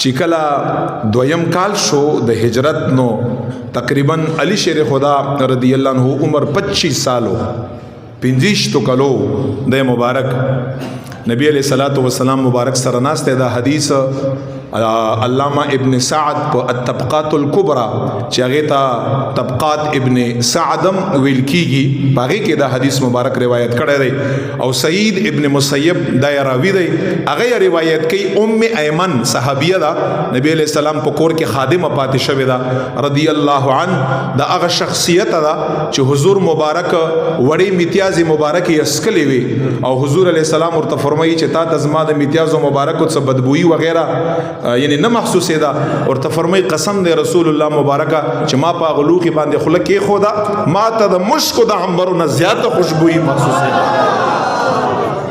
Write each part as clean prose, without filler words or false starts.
چې کله دویم کال شو د هجرت نو تقریبا علی شیر خدا رضی الله عنه عمر 25 سالو 25 کلو د مبارک نبی علیہ الصلوۃ والسلام مبارک سره ناسته دا حدیث علامہ ابن سعد په الطبقات الكبرى چې هغه ته طبقات ابن سعدم ویل کیږي باغی کې دا حدیث مبارک روایت کړی دی او سعید ابن مسیب دا راوی دی هغه روایت کوي ایمن صحابیه دا نبی علیہ السلام په کور کې خادمه پاتې شوې ده رضی الله عنه دا هغه شخصیت ده چې حضور مبارک وړي امتیاز مبارک یې اسکلی وي او حضور علیہ السلام ورته فرمایي چې تا د زما د امتیاز مبارک څخه بدبوئی وغیرہ یعنی نه محسوسه ده ورته فرمای قسم دی رسول الله مبارکه چې ما په غلوقي باندې خله کې خدا ما ته د مشک د عنبر نه زیاته خوشبوئی محسوسه ده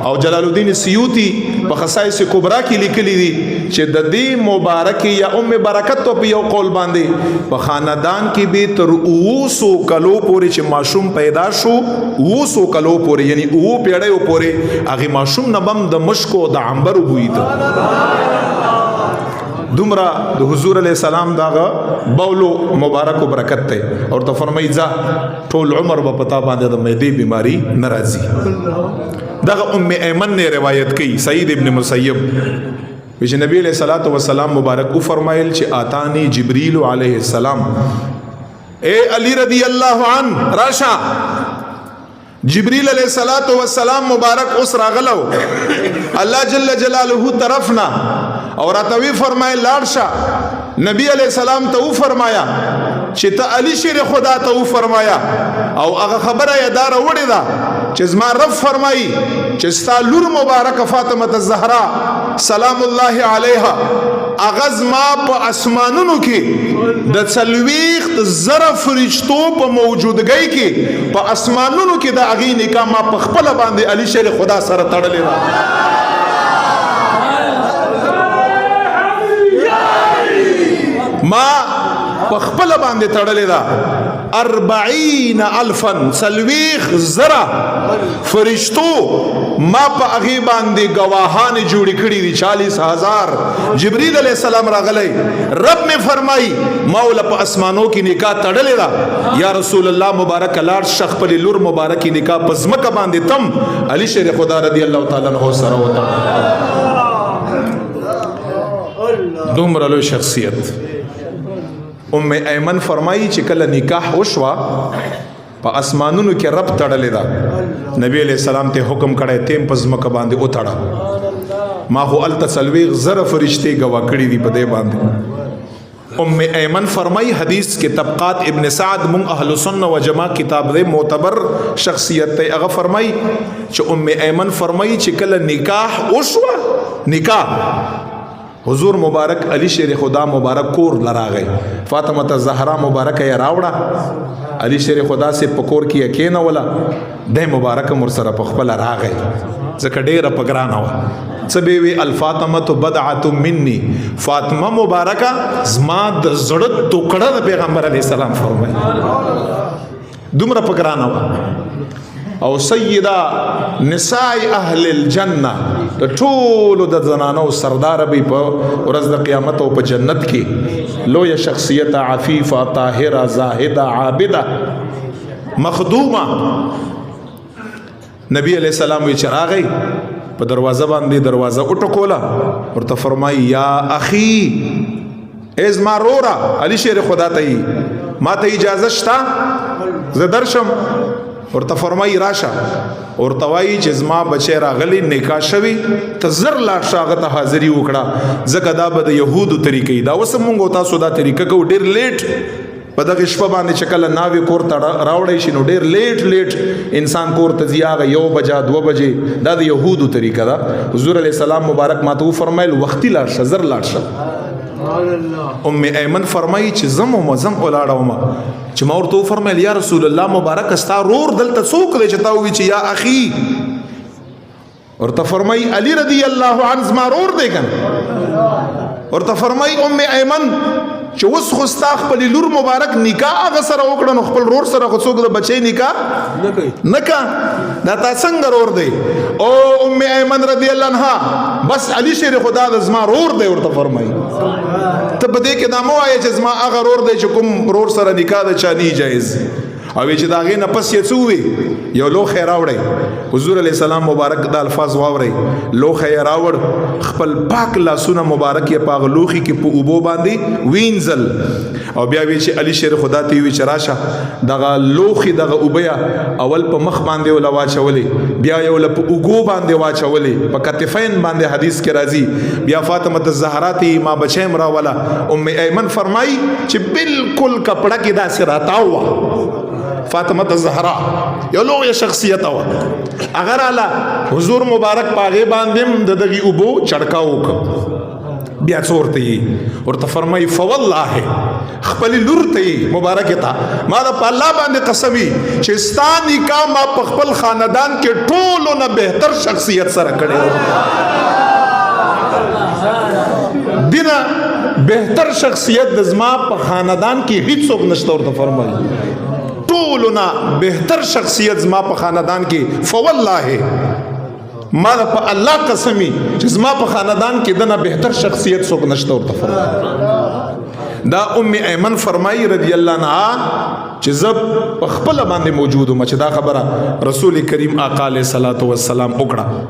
او جلال الدین سیوطی په خصائص کبرا کې لیکلی دي چې د دې مبارک یا برکت په یو قول باندې په خاندان کې به تر 200 کلو پورې چې ماشوم پیدا شو 200 کلو پورې یعنی 2 پیړیو پورې هغه ماشوم نبم د مشک او د عنبر بوئی ته دومره د حضور علیہ السلام داغه بولو مبارک و برکت ته اور ته فرمایي ځا ټول عمر په پتا باندې د معدې بیماری ناراضي دغه ایمن نے روایت کی سعید ابن مسیب چې نبی علیہ الصلوۃ والسلام مبارک او فرمایل چې آتانی جبریل علیہ السلام اے علی رضی اللہ عنہ راشا جبریل علیہ الصلوۃ والسلام مبارک اس راغلو الله جل جلاله طرفنا اور اتوی فرمائے لاړشا نبی علیہ السلام ته فرمایا چې ته علی شیر خدا ته فرمایا او هغه خبره یادار وړي دا چې زما رب فرمایي چې ستا لور مبارک فاطمه الزهرا سلام الله علیها اغاز ما په اسمانونو کې د څلويخت زره فرشتو په موجودګۍ کې په اسمانونو کې د اغي نکاح ما په خپل باندې علی شیر خدا سره تړلې ده ما پخپل باندې تړلې ده 40,000 سلويخ زرا فرشتو ما په هغه باندې گواهان جوړ کړي دي 40,000 جبريل عليه السلام راغلی رب میں فرمائی مولا په اسمانو کې نکاح تړلې ده یا رسول الله مبارک لاړ شخ په لور مبارک نکاح پزمکه باندې تم علی شیر خدا رضی الله تعالی عنہ سره وته دومره لوی شخصیت ایمن فرمایي چې کله نکاح وشوا په اسمانونو کې رب تړلې ده نبی علیہ السلام ته حکم کړی تیم پزمکه باندې او تړه ما هو التسلویغ زره فرشتي گوا کړی دی په دې باندې ایمن فرمایي حدیث کې طبقات ابن سعد من اهل سنت و جماعت کتاب دې معتبر شخصیت ته هغه فرمایي چې ایمن فرمایي چې کله نکاح وشوا نکاح حضور مبارک علی شیر خدا مبارک کور لراغی فاطمه الزهرا مبارک یا راوړه علی شیر خدا سے پکور کی یقینا ولا د مبارک مر سره پخپل راغی زکه ډیره پګرانه و سبوی الفاطمه بدعه مني فاطمه مبارکه زما د زړه ټوکړه د پیغمبر علی السلام فرمایي دومره پګرانه و او سیدہ نساء اهل الجنه د ټولو د زنانو سردار به په ورځ د قیامت او په جنت کې لوی شخصیت عفیفه طاهره زاهده عابده مخدومه نبی علیہ السلام وی چراغی په دروازه باندې دروازه وټکولا ورته فرمای یا اخی از ما رورا علی شیر خدا ته ما ته اجازه شتا ز درشم ورته فرمای راشه ورته وای چې زما بچی راغلی نکاح شوی ته زر لا شاغه ته حاضری وکړه زکه دا به د يهودو طریقې دا وسه مونږ تاسو دا طریقه کو ډیر لیټ په دغه شپه باندې چې کله ناوی کور ته راوړی شي نو ډیر لیټ انسان کور ته ځیاغه 1 بجه 2 بجې دا د يهودو طریقه دا حضور علی السلام مبارک ماته فرمایل وختي لا شزر لا شه ایمن فرمایي چې زم ولاړم چې ما ورته فرمایل یا رسول الله مبارک استا رور دلته څوک دی چې تا وی چې یا اخی ورته فرمایي علی رضی الله عنه زما رور دی کنه ورته فرمایي ایمن چې اوس خو ستا خپل لور مبارک نکاح هغه سره وکړه نو خپل رور سره خو څوک د بچی نکاح نه کا دا تا څنګه رور دی او ام ایمن رضی الله عنها بس علی شیر خدا د زما رور دی ورته فرمایي ته په دې کې دا مو وایې چې زما هغه رور دی چې کوم رور سره نکاح د چا نه جایز او چې دا غي نه پس یې څووي یو لوخه راوړی حضور علی السلام مبارک د الفاظ واوري لوخه راوړ خپل پاک لاسونه مبارک یې پاغ لوخي کې په اوبو باندې وینځل او بیا وی چې علی شیر خدا تی وی چراشه دغه لوخي دغه اوبیا اول په مخ باندې ولا واچولې بیا یو له په اوګو باندې واچولې په کتفین باندې حدیث کې راځي بیا فاطمه الزهرا تی ما بچیم را ولا ام ایمن فرمای چې بالکل کپڑا کې دا سراتاو فاطمه الزهرا یو لوی شخصیت و اگر اعلی حضور مبارک پاغه باندې د دغه ابو چړکاو بیا څورته ورته فرمای فوالله خپل لور ته مبارک تا ما د الله باندې قسمی چې ستانی کا ما په خپل خاندان کې ټولو نه بهتر شخصیت سره کړي دینه بهتر شخصیت د زما په خاندان کې هیڅ څوک نشته ورته فرمای ټولنا بهتر شخصیت زما په خاندان کې فوالله ما په الله قسمی چې زما په خاندان کې دنه بهتر شخصیت څوک نشته ورته فرمایي دا ام ایمن فرمایي رضی الله عنها چې زب په خپل باندې موجود ما چې دا خبره رسول کریم آقا علیه الصلاۃ والسلام وکړه